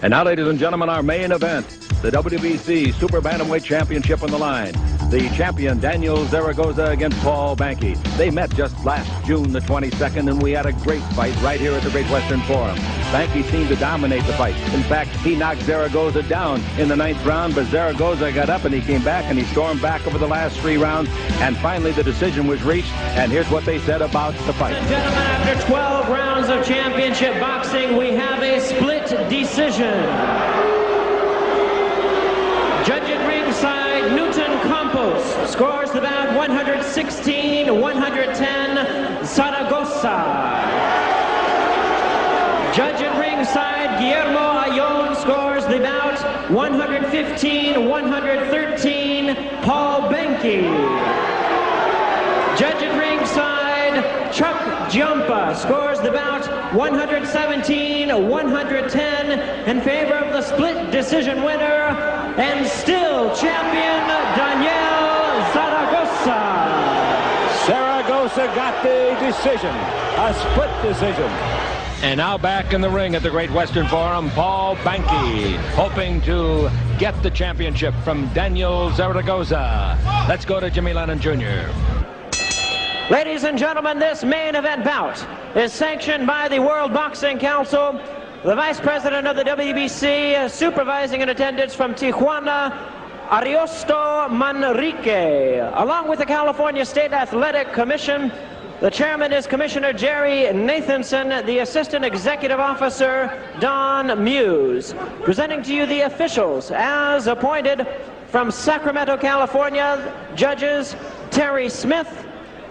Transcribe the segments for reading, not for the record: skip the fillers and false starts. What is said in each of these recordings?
And now, ladies and gentlemen, our main event, the WBC Super Bantamweight Championship on the line. The champion, Daniel Zaragoza, against Paul Banke. They met just last June the 22nd, and we had a great fight right here at the Great Western Forum. Banke seemed to dominate the fight. In fact, he knocked Zaragoza down in the 9th round, but Zaragoza got up and he came back and he stormed back over the last 3 rounds, and finally the decision was reached, and here's what they said about the fight. Ladies and gentlemen, after 12 rounds of championship boxing, we have a split decision. Judge at ringside, Newton Campos scores the bout 116-110, Zaragoza. Judge at ringside, Guillermo Ayon scores the bout 115-113, Paul Banke. Judge at ringside, Chuck Giampa scores the bout 117-110 in favor of the split decision winner and still champion Daniel Zaragoza. Zaragoza got the decision, a split decision. And now back in the ring at the Great Western Forum, Paul Banke, hoping to get the championship from Daniel Zaragoza. Let's go to Jimmy Lennon Jr. Ladies and gentlemen, this main event bout is sanctioned by the World Boxing Council. The Vice President of the WBC supervising in attendance from Tijuana, Ariosto Manrique, along with the California State Athletic Commission. The chairman is Commissioner Jerry Nathanson, the Assistant Executive Officer, Don Muse. Presenting to you the officials as appointed from Sacramento, California, judges Terry Smith.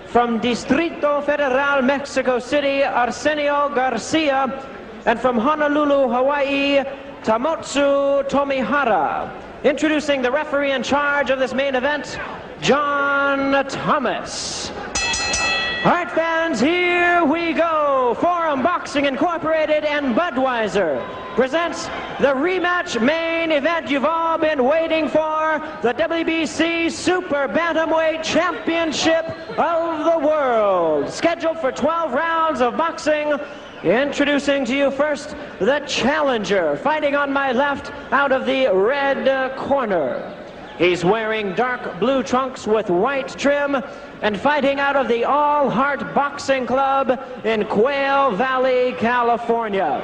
From Distrito Federal, Mexico City, Arsenio Garcia. And from Honolulu, Hawaii, Tamotsu Tomihara. Introducing the referee in charge of this main event, John Thomas. All right, fans, here we go. Forum Boxing Incorporated and Budweiser presents the rematch main event you've all been waiting for, the WBC Super Bantamweight Championship of the World. Scheduled for 12 rounds of boxing. Introducing to you first the challenger, fighting on my left out of the red corner. He's wearing dark blue trunks with white trim and fighting out of the All Heart Boxing Club in Quail Valley, California.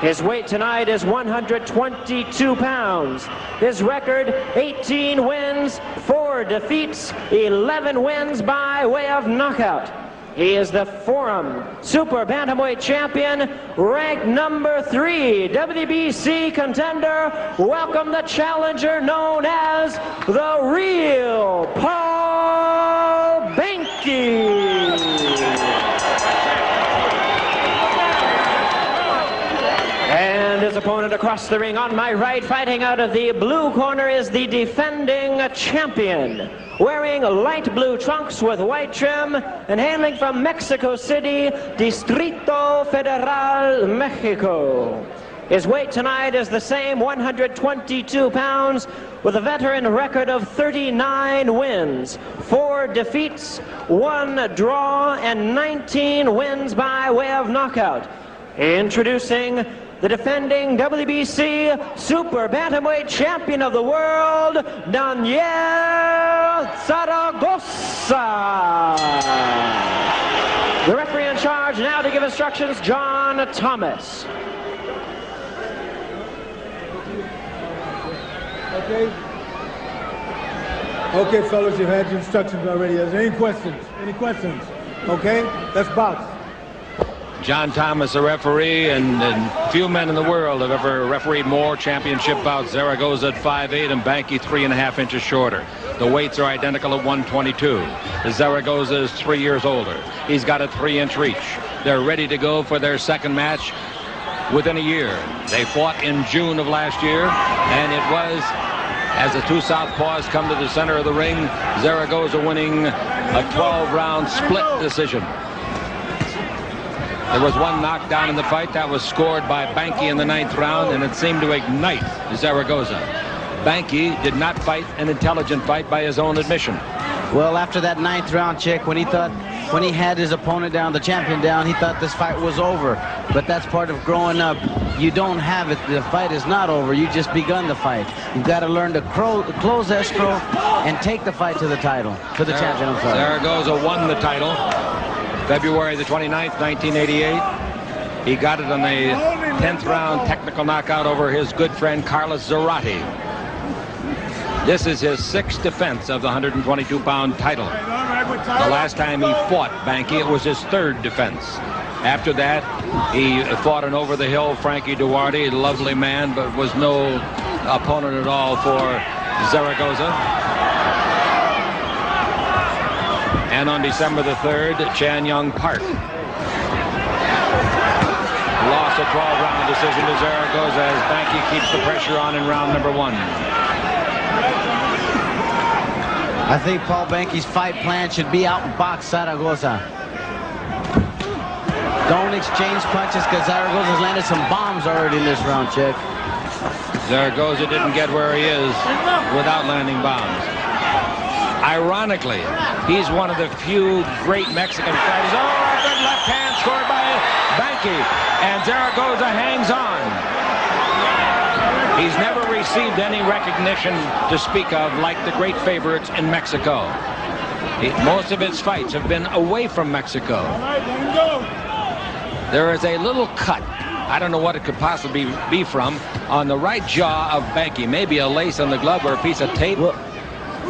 His weight tonight is 122 pounds. His record, 18 wins, 4 defeats, 11 wins by way of knockout. He is the Forum Super Bantamweight Champion, ranked number 3 WBC contender. Welcome the challenger known as the Real Paul Banke. And his opponent across the ring on my right, fighting out of the blue corner, is the defending champion. Wearing light blue trunks with white trim and hailing from Mexico City, Distrito Federal, Mexico. His weight tonight is the same, 122 pounds, with a veteran record of 39 wins, 4 defeats, 1 draw, and 19 wins by way of knockout. Introducing the defending WBC Super Bantamweight Champion of the World, Daniel Zaragoza. The referee in charge now to give instructions, John Thomas. Okay, fellas, you've had your instructions already. Is there any questions? Any questions? Okay, let's box. John Thomas, the referee, and few men in the world have ever refereed more championship bouts. Zaragoza at 5'8" and Banke 3.5 inches shorter. The weights are identical at 122. Zaragoza is 3 years older. He's got a 3-inch reach. They're ready to go for their second match within a year. They fought in June of last year, and it was, as the two southpaws come to the center of the ring, Zaragoza winning a 12-round split decision. There was one knockdown in the fight that was scored by Banke in the 9th round, and it seemed to ignite Zaragoza. Banke did not fight an intelligent fight by his own admission. Well, after that 9th round, Chick, when he thought when he had his opponent down, the champion down, he thought this fight was over. But that's part of growing up. You don't have it. The fight is not over. You just begun the fight. You've got to learn to close escrow and take the fight to the title, to the champion. I'm sorry. Zaragoza won the title February the 29th, 1988. He got it on the 10th round technical knockout over his good friend Carlos Zarate. This is his 6th defense of the 122-pound title. The last time he fought Banke, it was his 3rd defense. After that, he fought an over-the-hill Frankie Duarte, lovely man, but was no opponent at all for Zaragoza. And on December the 3rd, Chan Young Park lost a 12-round decision to Zaragoza as Banke keeps the pressure on in round number 1. I think Paul Banke's fight plan should be out and box Zaragoza. Don't exchange punches because Zaragoza's landed some bombs already in this round, Chick. Zaragoza didn't get where he is without landing bombs. Ironically, he's one of the few great Mexican fighters. Oh, a good left hand scored by Banke, and Zaragoza hangs on. He's never received any recognition to speak of like the great favorites in Mexico. Most of his fights have been away from Mexico. There is a little cut, I don't know what it could possibly be from, on the right jaw of Banke. Maybe a lace on the glove or a piece of tape. Well,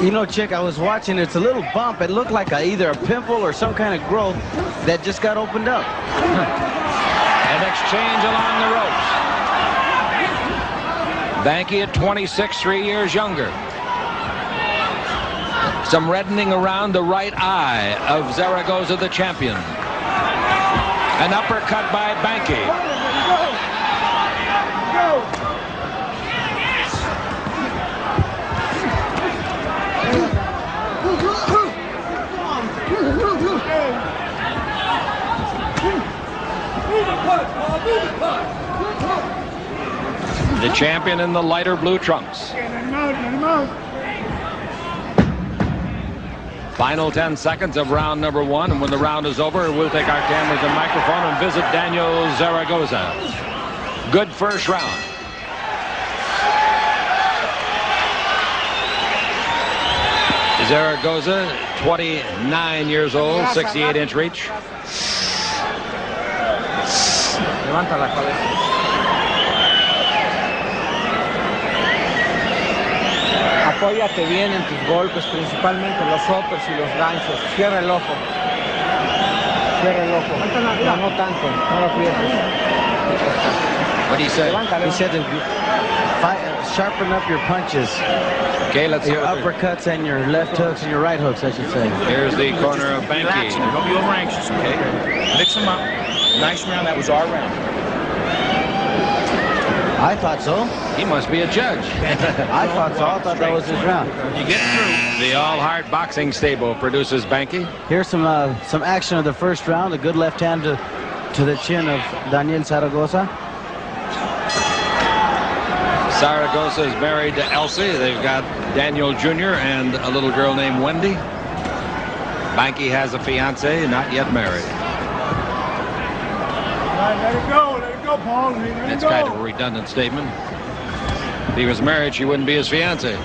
you know, Chick, I was watching. It's a little bump. It looked like either a pimple or some kind of growth that just got opened up. An exchange along the ropes. Banke at 26, 3 years younger. Some reddening around the right eye of Zaragoza, the champion. An uppercut by Banke. The champion in the lighter blue trunks. Final 10 seconds of round number 1, and when the round is over, we'll take our cameras and microphone and visit Daniel Zaragoza. Good first round. Zaragoza, 29 years old, 68-inch reach. Levanta la cabeza. Apóyate bien en tus golpes, principalmente los uppers y los ganchos. Cierra el ojo. Cierra el ojo. No, no tanto. No lo aprietes. What do you say? He said to sharpen up your punches. Okay, let's see your uppercuts and your left hooks and your right hooks, I should say. Here's the corner of Banke. Relax, don't be over anxious, okay? Mix them up. Nice round. That was our round. I thought so. He must be a judge. I thought so. I thought that was his round. You get through. The All Heart Boxing Stable produces Banke. Here's some action of the first round. A good left hand to the chin of Daniel Zaragoza. Zaragoza is married to Elsie. They've got Daniel Jr. and a little girl named Wendy. Banke has a fiance, not yet married. Let it go. Let it go, Paul. Let it That's go. kind of a redundant statement. If he was married, she wouldn't be his fiance.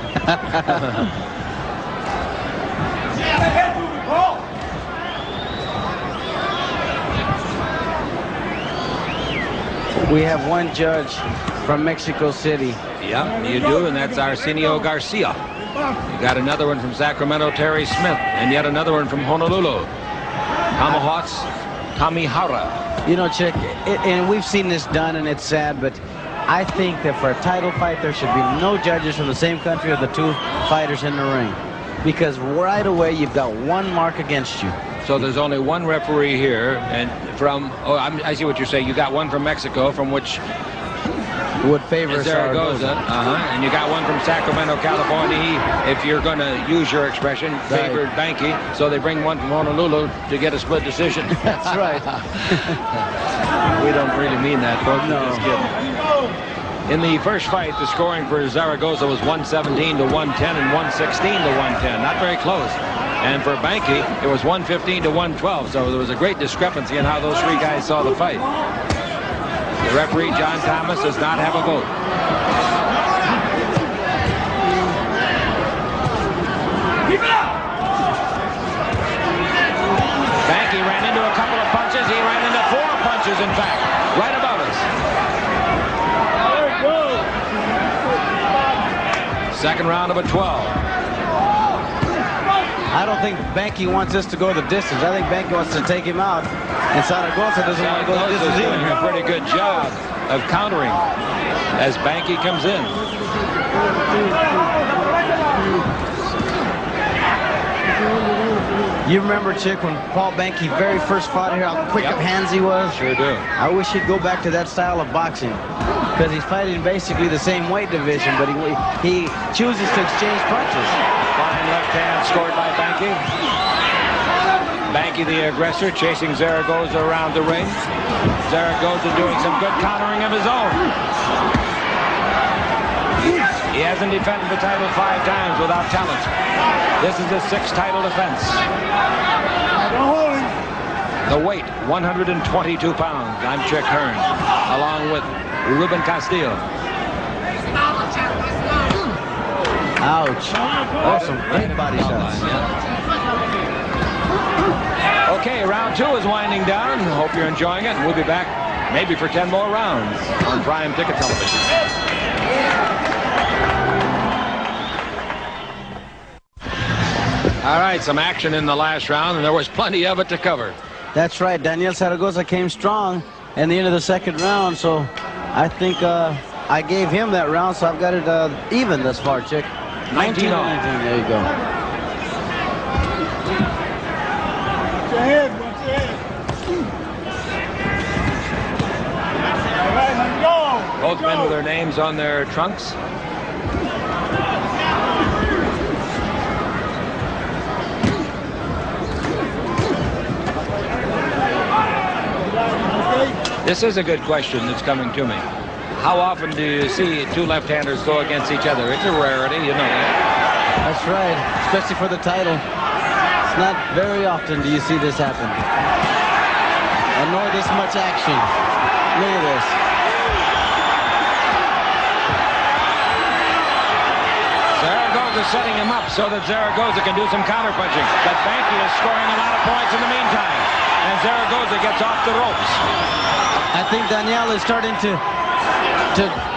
We have one judge from Mexico City. Yeah, you do, and that's Arsenio Garcia. You got another one from Sacramento, Terry Smith, and yet another one from Honolulu, Tamihara. You know, Chick, and we've seen this done, and it's sad, but I think that for a title fight, there should be no judges from the same country of the two fighters in the ring. Because right away, you've got one mark against you. So there's only one referee here, and from, oh, I see what you're saying. You got one from Mexico, from which would favor Zaragoza. And you got one from Sacramento, California. He, if you're going to use your expression, favored Banke. So they bring one from Honolulu to get a split decision. That's right. We don't really mean that, folks. No. Just kidding. In the first fight, the scoring for Zaragoza was 117 to 110 and 116 to 110. Not very close. And for Banke, it was 115 to 112. So there was a great discrepancy in how those three guys saw the fight. The referee, John Thomas, does not have a vote. Banke ran into a couple of punches. He ran into 4 punches, in fact, right above us. Second round of a 12. I don't think Banke wants this to go the distance. I think Banke wants to take him out. And Zaragoza doesn't want to go the distance either. Doing a pretty good job of countering as Banke comes in. You remember, Chick, when Paul Banke very first fought here, how quick of hands he was? Sure do. I wish he'd go back to that style of boxing, because he's fighting basically the same weight division, but he chooses to exchange punches. Fine left hand scored by Banke. Banke, the aggressor, chasing Zaragoza around the ring. Zaragoza doing some good countering of his own. He hasn't defended the title 5 times without talent. This is his 6th title defense. The weight, 122 pounds. I'm Chick Hearn, along with Ruben Castillo. Ouch. Those some great body shots. Okay, round 2 is winding down. Hope you're enjoying it. We'll be back maybe for 10 more rounds on Prime Ticket Television. All right, some action in the last round, and there was plenty of it to cover. That's right. Daniel Zaragoza came strong in the end of the second round, so I think I gave him that round, so I've got it even thus far, Chick. 19 all. 19. There you go. Watch your head, watch your head. All right, let's go. Both men with their names on their trunks. This is a good question that's coming to me. How often do you see 2 left-handers go against each other? It's a rarity, you know that. That's right, especially for the title. It's not very often do you see this happen. And nor this much action. Look at this. Zaragoza setting him up so that Zaragoza can do some counterpunching. But Banke is scoring a lot of points in the meantime. And Zaragoza gets off the ropes. I think Daniel is starting to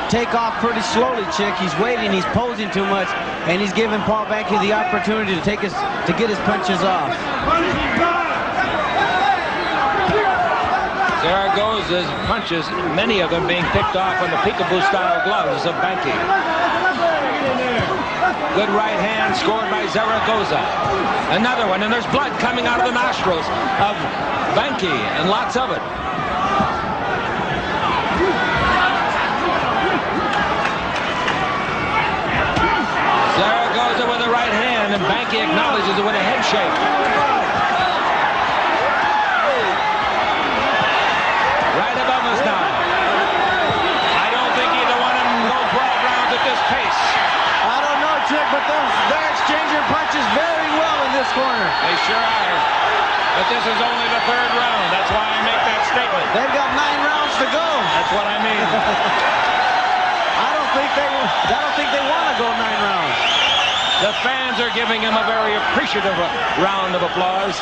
take off pretty slowly, Chick. He's waiting, he's posing too much, and he's giving Paul Banke the opportunity to get his punches off. Zaragoza's punches, many of them being picked off on the peekaboo-style gloves of Banke. Good right hand scored by Zaragoza. Another one, and there's blood coming out of the nostrils of Banke, and lots of it. Zaragoza with the right hand, and Banke acknowledges it with a head shake. Right above us now. I don't think either one of them go 12 rounds at this pace. I don't know, Chick, but they're exchanging punches very well in this corner. They sure are. But this is only the 3rd round. That's why I make that statement. They've got 9 rounds to go. That's what I mean. I don't think they want to go 9 rounds. The fans are giving him a very appreciative round of applause.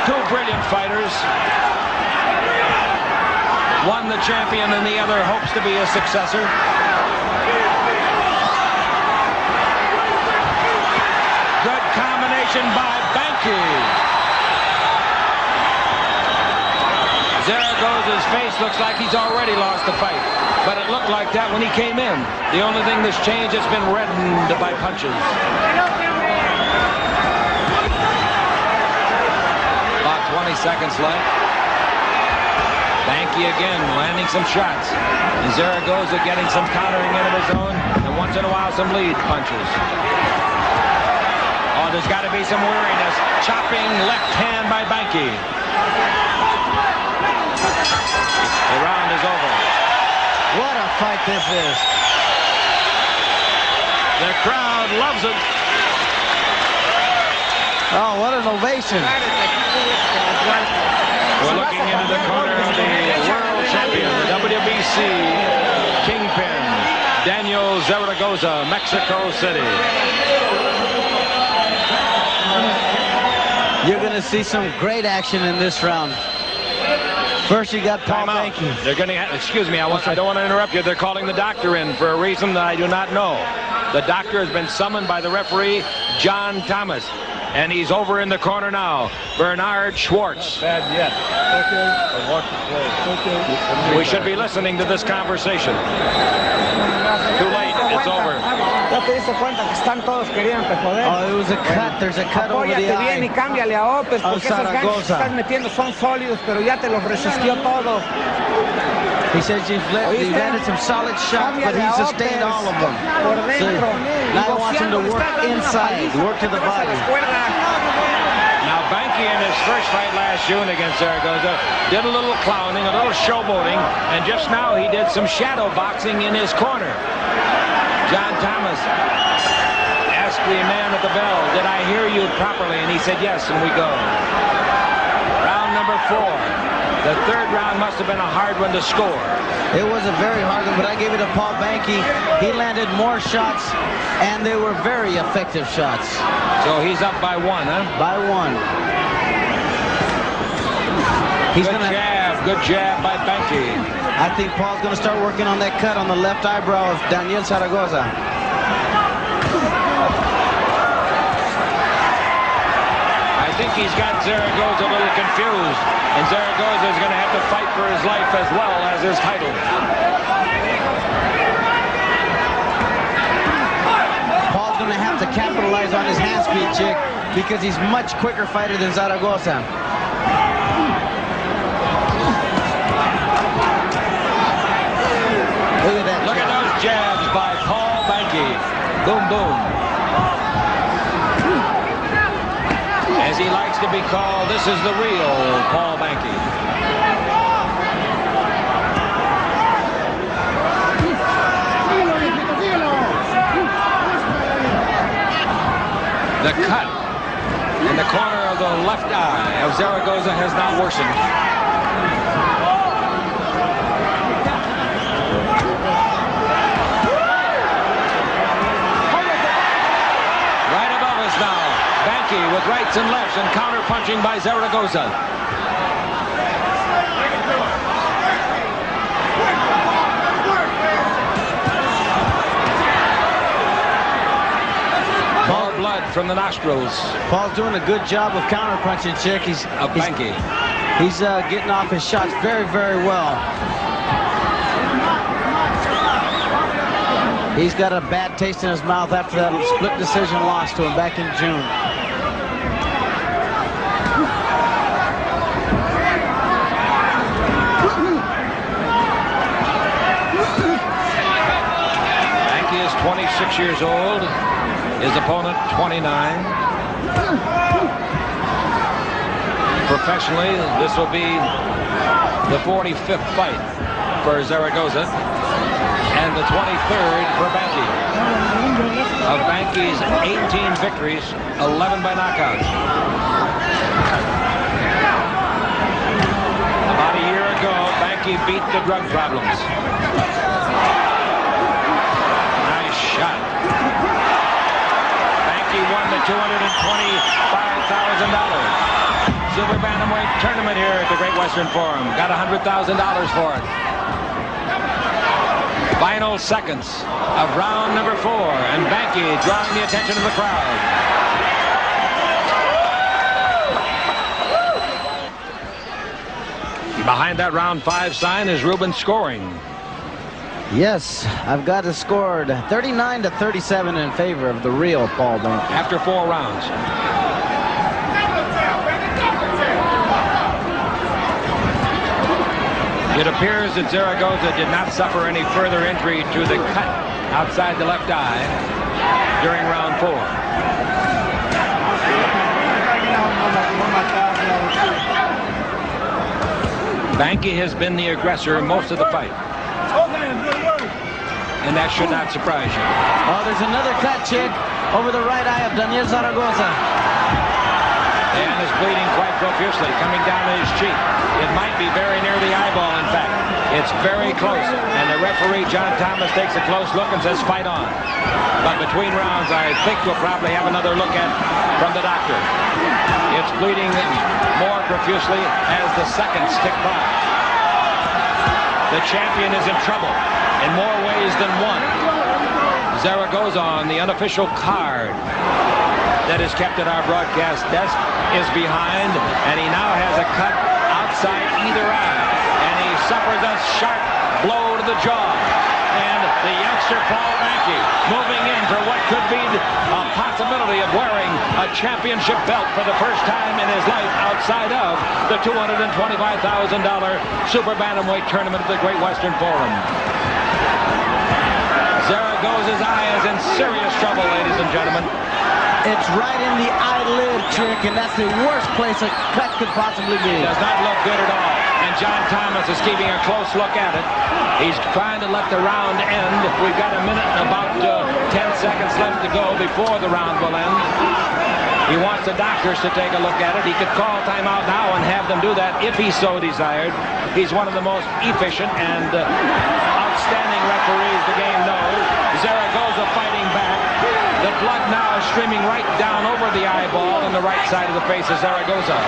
2 brilliant fighters. One the champion and the other hopes to be a successor. Good combination by Banke. Zaragoza's face looks like he's already lost the fight, but it looked like that when he came in. The only thing that's changed has been reddened by punches. About 20 seconds left. Banke again landing some shots. And Zaragoza getting some countering in of his own, and once in a while some lead punches. Oh, there's got to be some weariness. Chopping left hand by Banke. The round is over. What a fight this is. The crowd loves it. Oh, what an ovation. We're looking into the corner of the world champion, the WBC kingpin, Daniel Zaragoza, Mexico City. You're going to see some great action in this round. First, you got Paul Banke. They're going to, excuse me, I don't want to interrupt you. They're calling the doctor in for a reason that I do not know. The doctor has been summoned by the referee, John Thomas. And he's over in the corner now. Bernard Schwartz. Not bad yet. Okay. We should be listening to this conversation. Too late. It's over. Ya te diste cuenta que están todos queriendo joder. Oh, it was a cut. There's a cut over the Apóyate bien eye. y cámbiale a Opes porque esos ganchos que Zaragoza. estás metiendo son sólidos, pero ya te los resistió todo. He says you've landed some solid shots, but he sustained all of them. Por So dentro. now he wants him to work inside, work to the body. Now, Banke in his first fight last June against Zaragoza did a little clowning, a little showboating, and just now he did some shadow boxing in his corner. John Thomas asked the man at the bell, "Did I hear you properly?" And he said, "Yes," and we go. Round number 4. The third round must have been a hard one to score. It was a very hard one, but I gave it to Paul Banke. He landed more shots, and they were very effective shots. So he's up by 1, huh? By 1. He's Good jab by Banke. I think Paul's going to start working on that cut on the left eyebrow of Daniel Zaragoza. I think he's got Zaragoza a little confused, and Zaragoza is going to have to fight for his life as well as his title. Paul's going to have to capitalize on his hand speed, Chick, because he's much quicker fighter than Zaragoza. Look at that. Look at those jabs by Paul Banke. Boom, boom. As he likes to be called, this is the real Paul Banke. The cut in the corner of the left eye of Zaragoza has not worsened. Right above us now, Banke with rights and lefts and counter-punching by Zaragoza. More blood from the nostrils. Paul's doing a good job of counter-punching, Chick. He's Banke. He's getting off his shots very, very well. He's got a bad taste in his mouth after that split decision loss to him back in June. Banke is 26 years old. His opponent, 29. Professionally, this will be the 45th fight for Zaragoza and the 23rd for Banke. Of Banke's 18 victories, 11 by knockout. About a year ago, Banke beat the drug problems. Nice shot. Banke won the $225,000 Silver Bantamweight tournament here at the Great Western Forum. Got $100,000 for it. Final seconds of round number 4, and Banke drawing the attention of the crowd. Behind that round 5 sign is Ruben scoring. Yes, I've got it scored 39-37 in favor of the real Paul Banke. After 4 rounds. It appears that Zaragoza did not suffer any further injury to the cut outside the left eye during round 4. Banke has been the aggressor most of the fight. And that should not surprise you. Oh, there's another cut, Chick, over the right eye of Daniel Zaragoza. and is bleeding quite profusely, coming down to his cheek. It might be very near the eyeball, in fact. It's very close, and the referee, John Thomas, takes a close look and says, fight on. But between rounds, I think we'll probably have another look at from the doctor. It's bleeding more profusely as the seconds tick by. The champion is in trouble in more ways than one. Zaragoza, on the unofficial card that is kept at our broadcast desk, is behind, and he now has a cut outside either eye, and he suffers a sharp blow to the jaw. And the youngster Paul Banke moving in for what could be a possibility of wearing a championship belt for the first time in his life outside of the $225,000 Super Bantamweight tournament at the Great Western Forum. Zaragoza's eye is in serious trouble, ladies and gentlemen. It's right in the eyelid, Chick, and that's the worst place a cut could possibly be. Does not look good at all. And John Thomas is keeping a close look at it. He's trying to let the round end. We've got a minute and about 10 seconds left to go before the round will end. He wants the doctors to take a look at it. He could call timeout now and have them do that if he so desired. He's one of the most efficient and outstanding referees the game knows. Zaragoza fighting back. The blood now is streaming right down over the eyeball on the right side of the face of Zaragoza.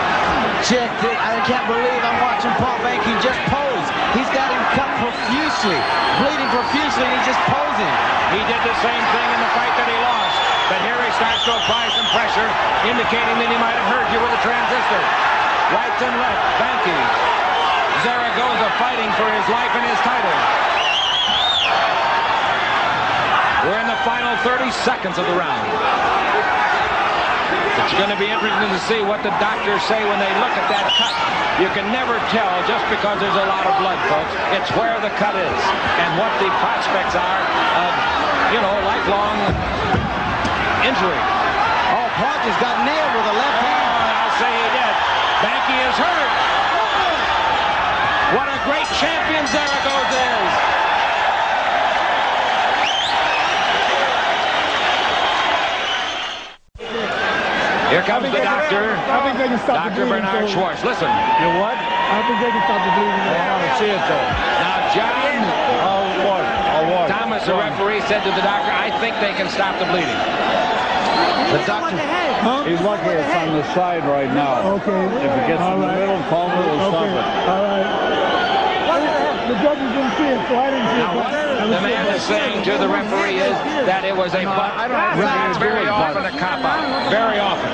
Chick, I can't believe I'm watching Paul Banke just pose. He's got him cut profusely, bleeding profusely, and he's just posing. He did the same thing in the fight that he lost. But here he starts to apply some pressure, indicating that he might have heard you with a transistor. Right and left, Banke. Zaragoza fighting for his life and his title. We're in the final 30 seconds of the round. It's going to be interesting to see what the doctors say when they look at that cut. You can never tell just because there's a lot of blood, folks. It's where the cut is and what the prospects are of, you know, lifelong injury. Oh, Paul just got nailed with a left hand. Oh, I'll say he did. Banke is hurt. What a great champion Zaragoza is. Here comes the doctor, I think they can stop Dr. the bleeding. Bernard Schwartz. Listen. You what? I think they can stop the bleeding. I want to see it, though. Now, John What? Thomas, the referee, said to the doctor, I think they can stop the bleeding. The doctor. He's lucky it's on the side right now. Okay. If it gets in the middle, Palmer will stop it. All right. The judges didn't see it, so I didn't see it. Now, what the man is saying to the referee is that it was a butt. It's very often a cop-out. Very often.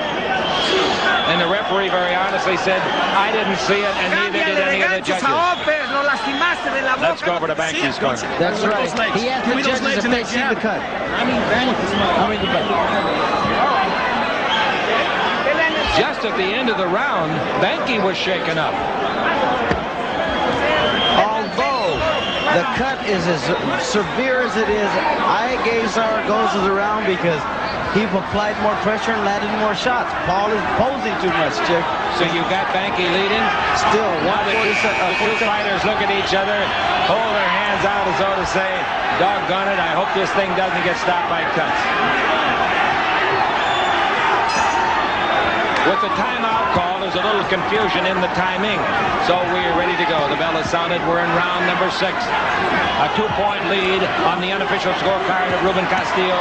And the referee very honestly said, I didn't see it, and neither did any of the judges. Let's go over to Banke's corner. That's right. He asked the judges if they see the cut. Just at the end of the round, Banke was shaken up. Although the cut is as severe as it is, I gave Zaragoza the round because he applied more pressure and landed more shots. Paul is posing too much, Chick. So you got Banke leading. Still, Now the two fighters look at each other, hold their hands out as though to say, doggone it, I hope this thing doesn't get stopped by cuts. With the timeout call, there's a little confusion in the timing. So we're ready to go. The bell has sounded. We're in round number 6. A 2-point lead on the unofficial scorecard of Ruben Castillo.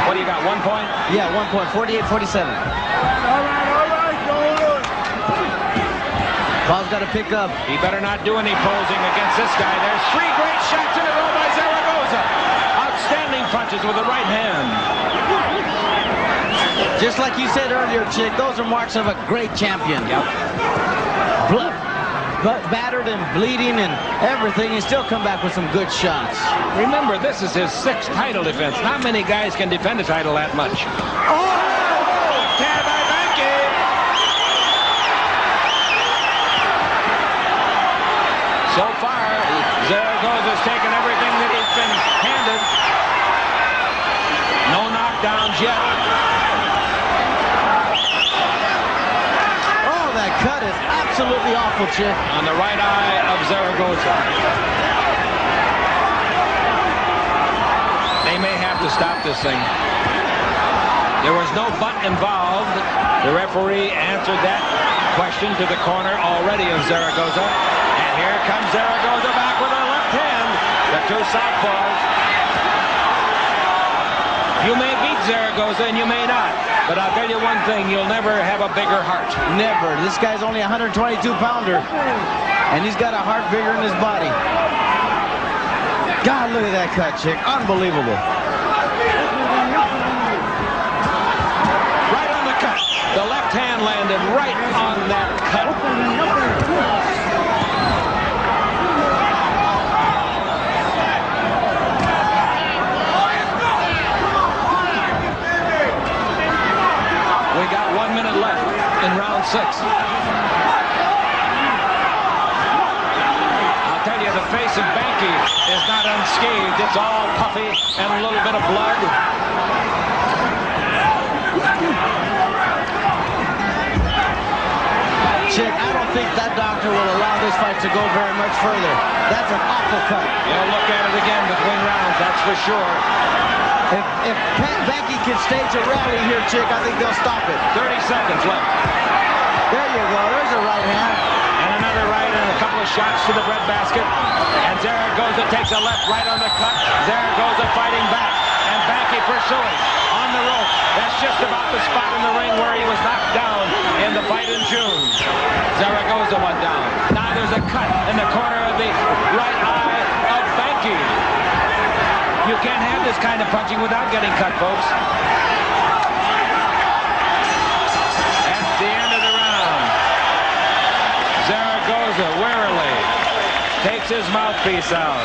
What do you got, 1 point? Yeah, 1 point, 48-47. All right, go on. Paul's got to pick up. He better not do any posing against this guy. There's 3 great shots in a row by Zaragoza. Outstanding punches with the right hand. Just like you said earlier, Chick, those are marks of a great champion. Yep. Battered and bleeding and everything, he still come back with some good shots. Remember, this is his 6th title defense. Not many guys can defend a title that much. Oh! Tab by Banke! So far, Zaragoza's taken everything that he's been handed. No knockdowns yet. Oh, that cut is absolutely awful, Chick. On the right eye of Zaragoza. They may have to stop this thing. There was no but involved. The referee answered that question to the corner already of Zaragoza. And here comes Zaragoza back with a left hand. The two southpaws. You may beat Zaragoza and you may not. But I'll tell you one thing, you'll never have a bigger heart. Never. This guy's only a 122-pounder. And he's got a heart bigger in his body. God, look at that cut, chick. Unbelievable. Right on the cut. The left hand landed right on that cut. We got 1 minute left in round 6. I'll tell you, the face of Banke is not unscathed. It's all puffy and a little bit of blood. Chick, I don't think that doctor will allow this fight to go very much further. That's an awful cut. You'll look at it again between rounds, that's for sure. If Banke can stage a rally here, chick, I think they'll stop it. 30 seconds left. There you go. There's a right hand. And another right and a couple of shots to the breadbasket. And Zaragoza takes a left right on the cut. Zaragoza fighting back. And Banke pursuing on the rope. That's just about the spot in the ring where he was knocked down in the fight in June. Zaragoza went down. Now there's a cut in the corner of the right eye of Banke. You can't have this kind of punching without getting cut, folks. That's the end of the round. Zaragoza warily takes his mouthpiece out.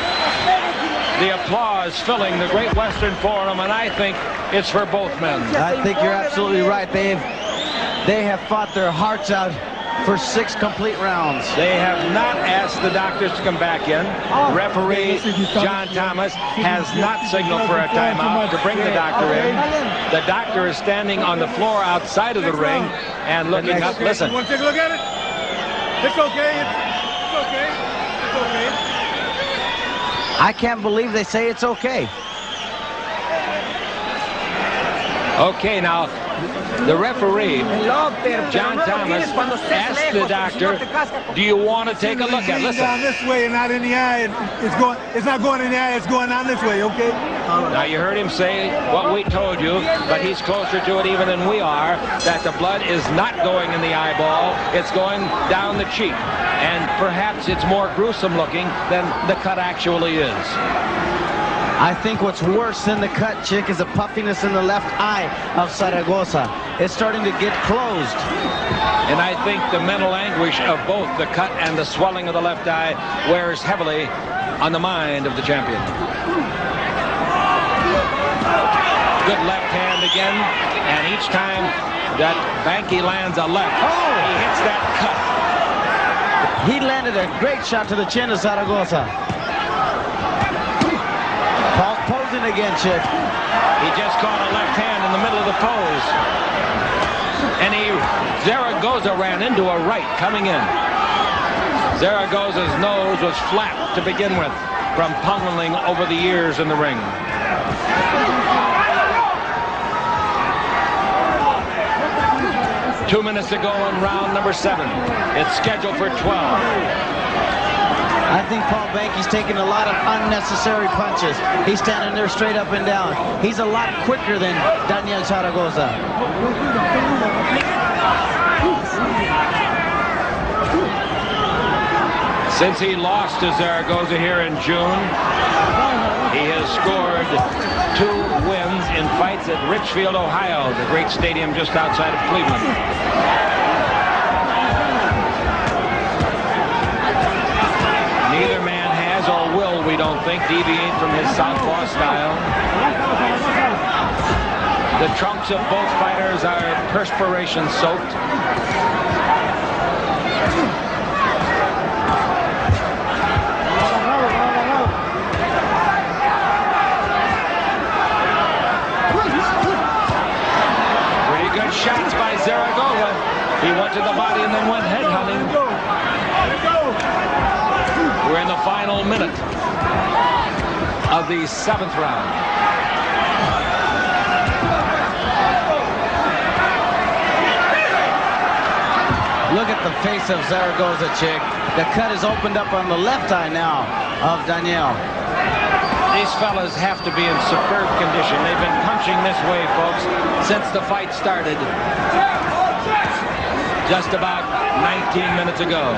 The applause filling the Great Western Forum, and I think it's for both men. I think you're absolutely right. They have fought their hearts out for 6 complete rounds. They have not asked the doctors to come back in. Referee John Thomas has not signaled for a timeout to bring the doctor in. The doctor is standing on the floor outside of the ring and looking up. Listen. You want to take a look at it? It's okay. It's okay. It's okay. I can't believe they say it's okay. Okay, now, the referee, John Thomas, asked the doctor, do you want to take a look at it? Listen. Down this way and not in the eye. It's not going in the eye, it's going down this way, okay? Now, you heard him say what we told you, but he's closer to it even than we are, that the blood is not going in the eyeball, it's going down the cheek. And perhaps it's more gruesome looking than the cut actually is. I think what's worse than the cut, chick, is the puffiness in the left eye of Zaragoza. It's starting to get closed. And I think the mental anguish of both the cut and the swelling of the left eye wears heavily on the mind of the champion. Good left hand again, and each time that Banke lands a left, he hits that cut. He landed a great shot to the chin of Zaragoza. Posing again, chick. He just caught a left hand in the middle of the pose. And Zaragoza ran into a right coming in. Zaragoza's nose was flat to begin with from pummeling over the years in the ring. Two minutes to go in round number 7. It's scheduled for 12. I think Paul Banke's taking a lot of unnecessary punches. He's standing there straight up and down. He's a lot quicker than Daniel Zaragoza. Since he lost to Zaragoza here in June, he has scored 2 wins in fights at Richfield, Ohio, the great stadium just outside of Cleveland. Neither man has or will, we don't think, deviate from his southpaw style. The trunks of both fighters are perspiration soaked. Pretty good shots by Zaragoza. He went to the body and then went head hunting. We're in the final minute of the 7th round. Look at the face of Zaragoza, chick. The cut is opened up on the left eye now of Daniel. These fellas have to be in superb condition. They've been punching this way, folks, since the fight started just about 19 minutes ago.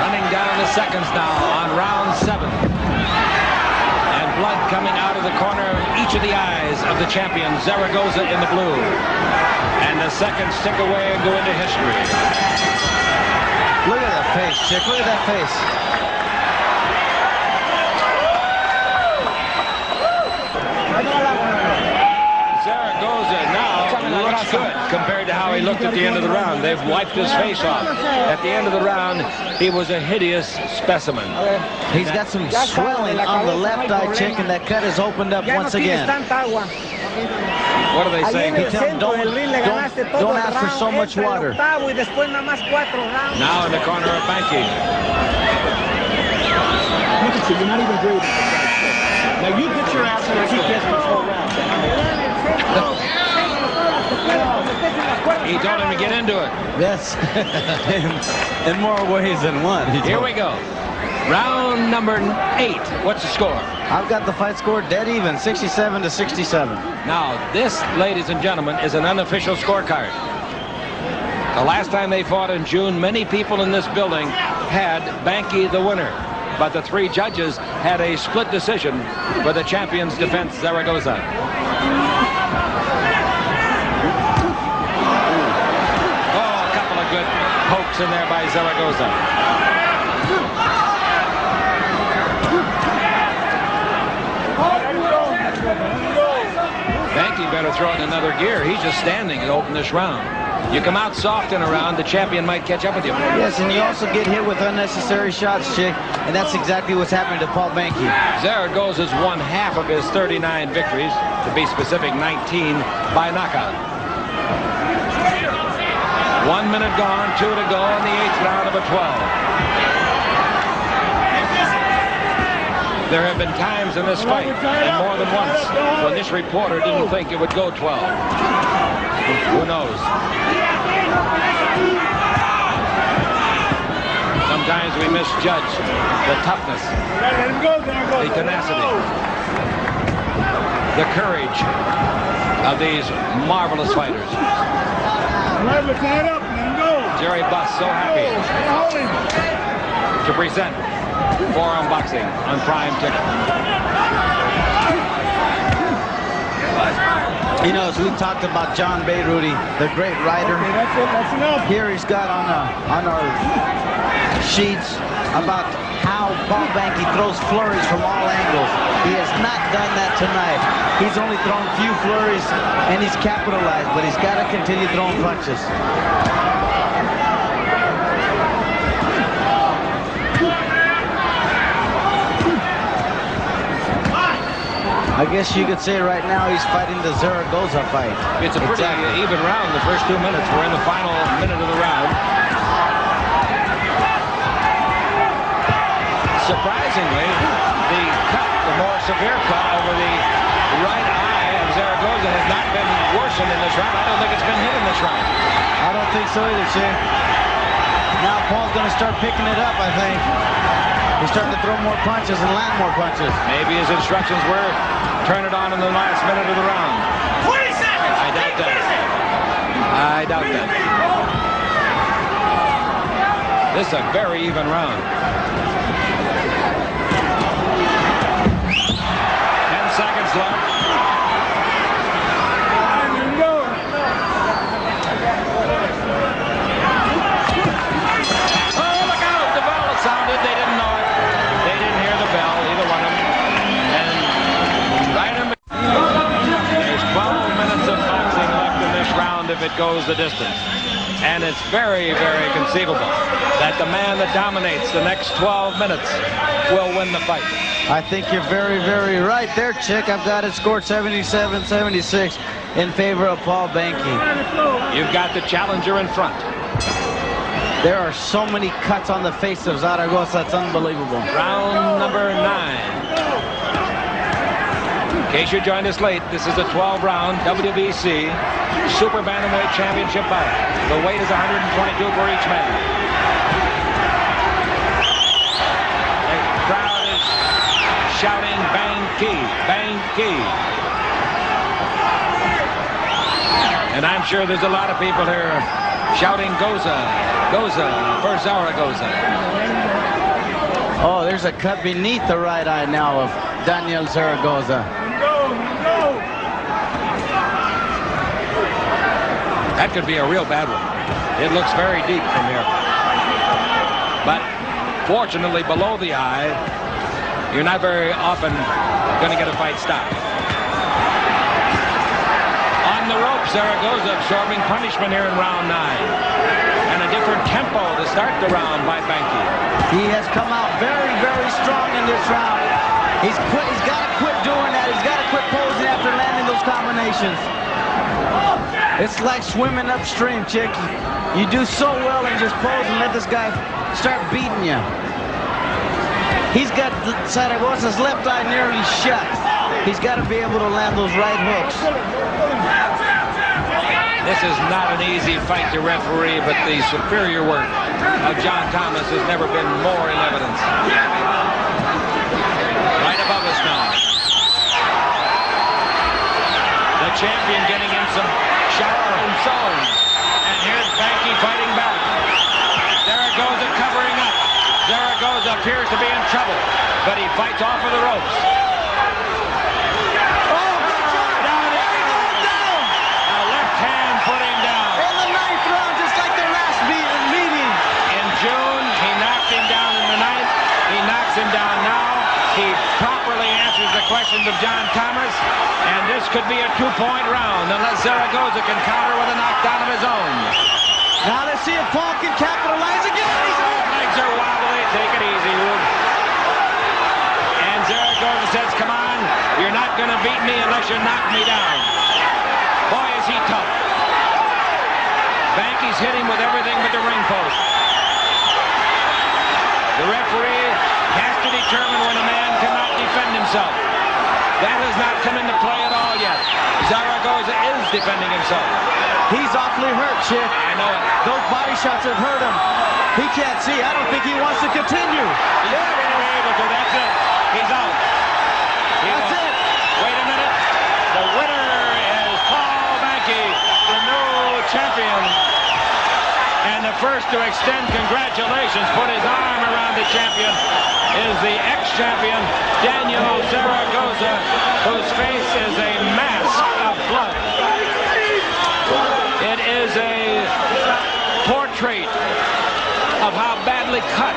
Running down the seconds now on round 7. Blood coming out of the corner of each of the eyes of the champion, Zaragoza in the blue. And the seconds tick away and go into history. Look at that face, chick. Look at that face. Zaragoza now looks good compared to how he looked at the end of the round. They've wiped his face off. At the end of the round, he was a hideous specimen. He's got some swelling on the left eye, chick, and that cut is opened up once again. What are they saying? Don't ask for so much water. Now in the corner of Banke. Look at you, you're not even breathing. Now you get your ass in and keep this for 4 rounds. He told him to get into it. Yes, in more ways than one. Here we go. Round number 8. What's the score? I've got the fight score dead even, 67 to 67. Now, this, ladies and gentlemen, is an unofficial scorecard. The last time they fought in June, many people in this building had Banke the winner. But the 3 judges had a split decision for the champion's defense, Zaragoza. Oh, a couple of good pokes in there by Zaragoza. Banke better throw it in another gear. He's just standing to open this round. You come out soft in a round, the champion might catch up with you. Yes, and you also get hit with unnecessary shots, chick, and that's exactly what's happening to Paul Banke. Zaragoza's won half of his 39 victories, to be specific, 19 by knockout. 1 minute gone, 2 to go in the 8th round of a 12. There have been times in this fight, and more than once, when this reporter didn't think it would go 12. Who knows? Sometimes we misjudge the toughness, the tenacity, the courage of these marvelous fighters. Jerry Buss so happy to present Forum Boxing on Prime Ticket. You know, as we talked about John Beirudi, the great writer, here he's got on our sheets about how Paul Banke throws flurries from all angles. He has not done that tonight. He's only thrown few flurries, and he's capitalized, but he's got to continue throwing punches. I guess you could say right now he's fighting the Zaragoza fight. It's a pretty even round the first 2 minutes. We're in the final minute of the round. Surprisingly, the more severe cut over the right eye of Zaragoza has not been worsened in this round. I don't think it's been hit in this round. I don't think so either, Chick. Now Paul's going to start picking it up, I think. He's starting to throw more punches and land more punches. Maybe his instructions were turn it on in the last minute of the round. 20 seconds! I doubt that. I doubt that. This is a very even round. 10 seconds left. Oh, look out! The bell sounded. They didn't know it. They didn't hear the bell, either one of them. And right in there's 12 minutes of boxing left in this round if it goes the distance. And it's very, very conceivable that the man that dominates the next 12 minutes will win the fight. I think you're very, very right there, Chick. I've got it scored 77-76 in favor of Paul Banke. You've got the challenger in front. There are so many cuts on the face of Zaragoza. It's unbelievable. Round number 9. In case you joined us late, this is a 12-round WBC Super Bantamweight Championship bout. The weight is 122 for each man. The crowd is shouting Banke, Banke. And I'm sure there's a lot of people here shouting Goza, Goza for Zaragoza. Oh, there's a cut beneath the right eye now of Daniel Zaragoza. That could be a real bad one. It looks very deep from here. But fortunately, below the eye, you're not very often going to get a fight stopped. On the rope, Zaragoza absorbing punishment here in round 9. And a different tempo to start the round by Banke. He has come out very, very strong in this round. He's got to quit doing that. He's got to quit posing after landing those combinations. It's like swimming upstream, chick. You do so well and just pose and let this guy start beating you. He's got Zaragoza's left eye nearly shut. He's got to be able to land those right hooks. This is not an easy fight to referee, but the superior work of John Thomas has never been more in evidence. Right above us now. The champion getting in some shots of his own. And here's Banke fighting back. Zaragoza covering up. Zaragoza appears to be in trouble, but he fights off of the ropes. Questions of John Thomas, and this could be a 2-point round unless Zaragoza can counter with a knockdown of his own. Now let's see if Paul can capitalize again. Legs are wobbly. Take it easy, Ruben. And Zaragoza says, come on, you're not going to beat me unless you knock me down. Boy, is he tough. Banke's hit him with everything but the ring post. The referee has to determine when a man cannot defend himself. That has not come into play at all yet. Zaragoza is defending himself. He's awfully hurt, Chick. I know it. Those body shots have hurt him. He can't see. I don't think he wants to continue. He's not going to be able to. That's it. He's out. That's it. Wait a minute. The winner is Paul Banke, the new champion. And the first to extend congratulations, put his arm around the champion, is the ex-champion, Daniel Zaragoza, whose face is a mask of blood. It is a portrait of how badly cut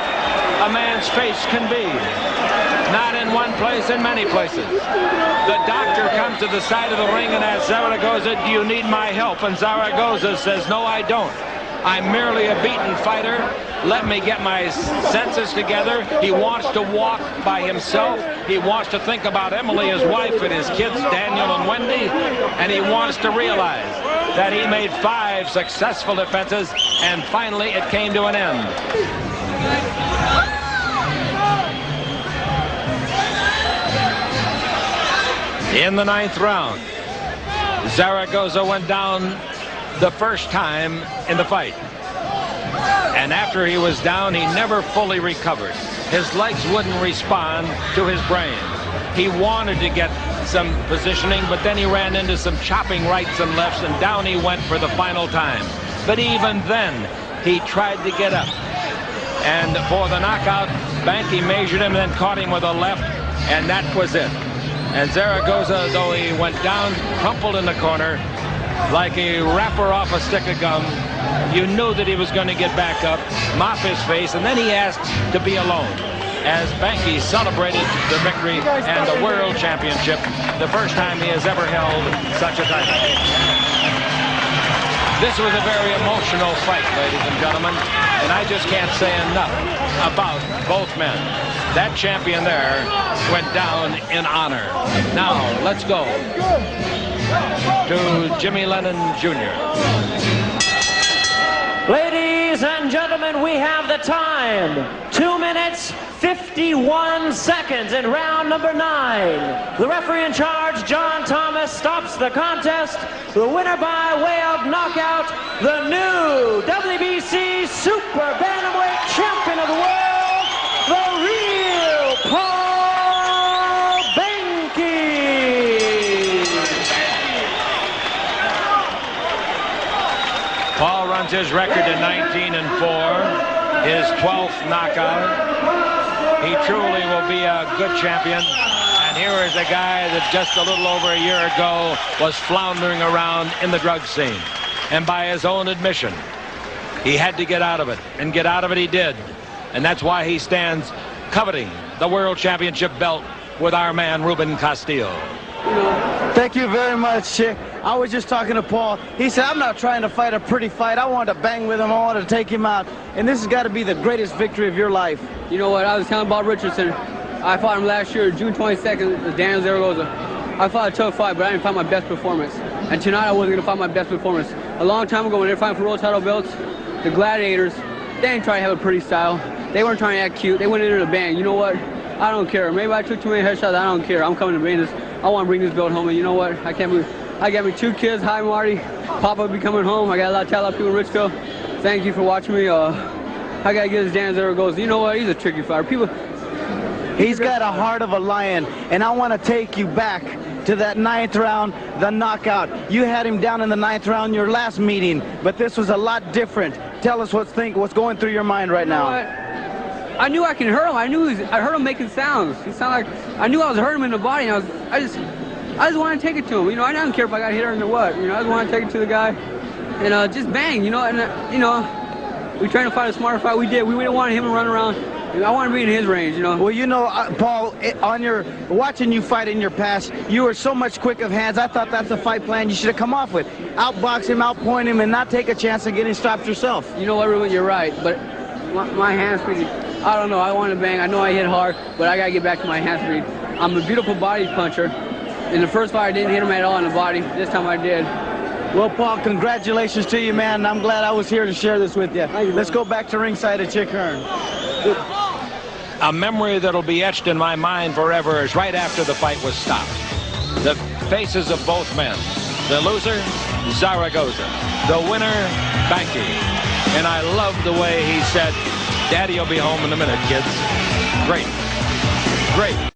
a man's face can be. Not in one place, in many places. The doctor comes to the side of the ring and asks Zaragoza, do you need my help? And Zaragoza says, no, I don't. I'm merely a beaten fighter. Let me get my senses together. He wants to walk by himself. He wants to think about Emily, his wife, and his kids, Daniel and Wendy. And he wants to realize that he made 5 successful defenses, and finally it came to an end. In the 9th round, Zaragoza went down the first time in the fight. And after he was down, he never fully recovered. His legs wouldn't respond to his brain. He wanted to get some positioning, but then he ran into some chopping rights and lefts, and down he went for the final time. But even then, he tried to get up. And for the knockout, Banke measured him and then caught him with a left, and that was it. And Zaragoza, though he went down, crumpled in the corner, like a wrapper off a stick of gum. You knew that he was going to get back up, mop his face, and then he asked to be alone as Banke celebrated the victory and the world championship, the first time he has ever held such a title. This was a very emotional fight, ladies and gentlemen, and I just can't say enough about both men. That champion there went down in honor. Now, let's go to Jimmy Lennon Jr. Ladies Ladies and gentlemen, we have the time. 2 minutes, 51 seconds in round number 9. The referee in charge, John Thomas, stops the contest. The winner by way of knockout, the new WBC Super Bantamweight Champion of the world, the real Paul Banke. Paul runs his record to 19-4, his 12th knockout. He truly will be a good champion. And here is a guy that just a little over a year ago was floundering around in the drug scene. And by his own admission, he had to get out of it. And get out of it he did. And that's why he stands coveting the World Championship belt with our man, Ruben Castillo. Thank you very much, Chick. I was just talking to Paul. He said, I'm not trying to fight a pretty fight. I wanted to bang with him. I wanted to take him out. And this has got to be the greatest victory of your life. You know what? I was telling Bob Richardson. I fought him last year, June 22nd, with Daniel Zaragoza. I fought a tough fight, but I didn't fight my best performance. And tonight I wasn't going to fight my best performance. A long time ago when they were fighting for world title belts, the Gladiators, they didn't try to have a pretty style. They weren't trying to act cute. They went in there to bang. You know what? I don't care. Maybe I took too many headshots. I don't care. I'm coming to bring this. I want to bring this belt home. And you know what? I can't believe I got me 2 kids. Hi, Marty. Papa will be coming home. I got a lot of talent people in Richfield. Thank you for watching me. I got to get this Daniel Zaragoza. You know what? He's a tricky fighter. He's got a heart of a lion. And I want to take you back to that 9th round, the knockout. You had him down in the 9th round your last meeting, but this was a lot different. Tell us what's going through your mind right now. I knew I could hurt him. I heard him making sounds. He sounded like I knew I was hurting him in the body. And I just wanted to take it to him. You know, I didn't care if I got hit or what. You know, I just wanted to take it to the guy and just bang. You know, and you know, we tried to fight a smarter fight. We did. We didn't want him to run around. I wanted to be in his range. You know. Well, you know, Paul, watching you fight in your past, you were so much quick of hands. I thought that's a fight plan you should have come off with. Outbox him, outpoint him, and not take a chance of getting stopped yourself. You know what, Ruben? You're right, but my hand speed. I don't know. I want to bang. I know I hit hard, but I got to get back to my hand speed. I'm a beautiful body puncher. In the first fight, I didn't hit him at all in the body. This time I did. Well, Paul, congratulations to you, man. I'm glad I was here to share this with you. Let's go back to ringside at Chick Hearn. A memory that'll be etched in my mind forever is right after the fight was stopped. The faces of both men. The loser, Zaragoza. The winner, Banke. And I love the way he said, Daddy will be home in a minute, kids. Great. Great.